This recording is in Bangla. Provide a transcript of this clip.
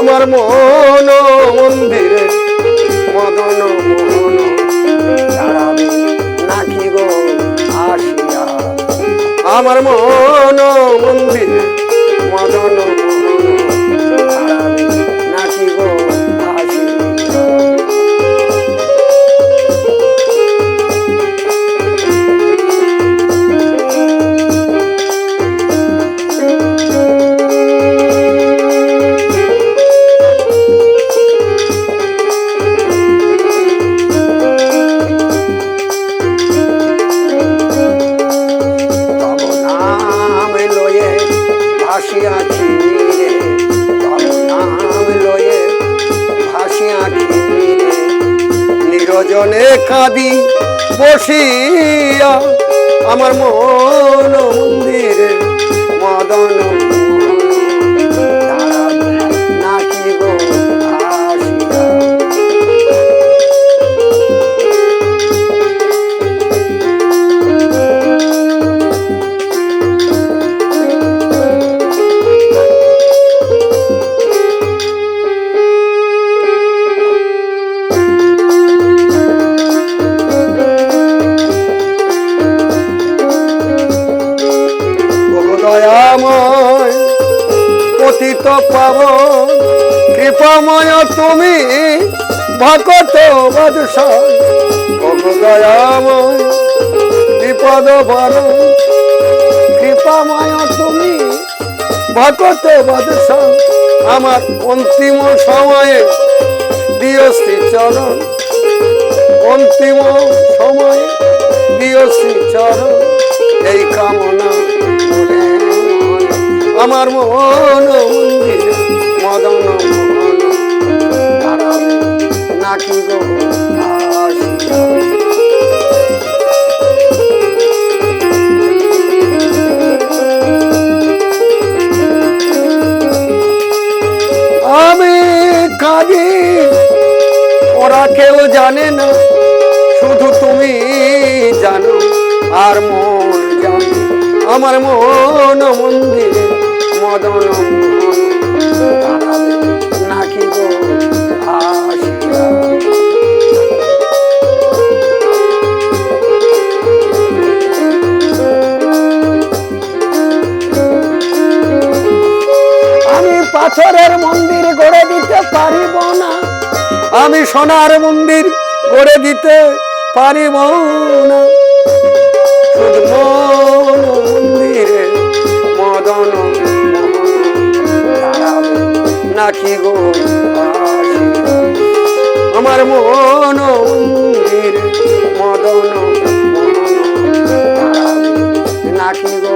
আমার মন মন্দিরে মদন মোহন দাঁড়াবে নাকি গো আসিয়া। আমার মন মন্দিরে মদন মোহন দাঁড়াবে নাকি গো আসিয়া। ভাসিয়াছি রে তব নাম লয়ে ভাসিয়াছি রে নিরজনে কাঁদি বসিয়া আমার মন মন্দিরে মদন দাঁড়াবে নাকি গো আসিয়া। দয়াময় পতিত পাবন কৃপাময় তুমি ভকত বৎসল। ওগো দয়াময় বিপদ বরণ কৃপাময় তুমি ভকত বৎসল। আমার অন্তিম সময়ে দিও শ্রীচরণ, অন্তিম সময়ে দিও শ্রীচরণ এই কামনা আমার মন মন্দিরে মদন মোহন দাঁড়াবে নাকি গো আসিয়া। আমি কাঁদি ওরা কেউ জানে না, শুধু তুমি জানো আর মন জানে। আমার মন মন্দিরে মদন মোহন দাঁড়াবে নাকি গো আসিয়া। আমি পাথরের মন্দির গড়ে দিতে পারিব না, আমি সোনার মন্দির গড়ে দিতে পারিব না। শুধু মন মন্দিরে মদন দাঁড়াবে নাকি গো আসিয়া। আমার মন মন্দিরে মদন দাঁড়াবে নাকি গো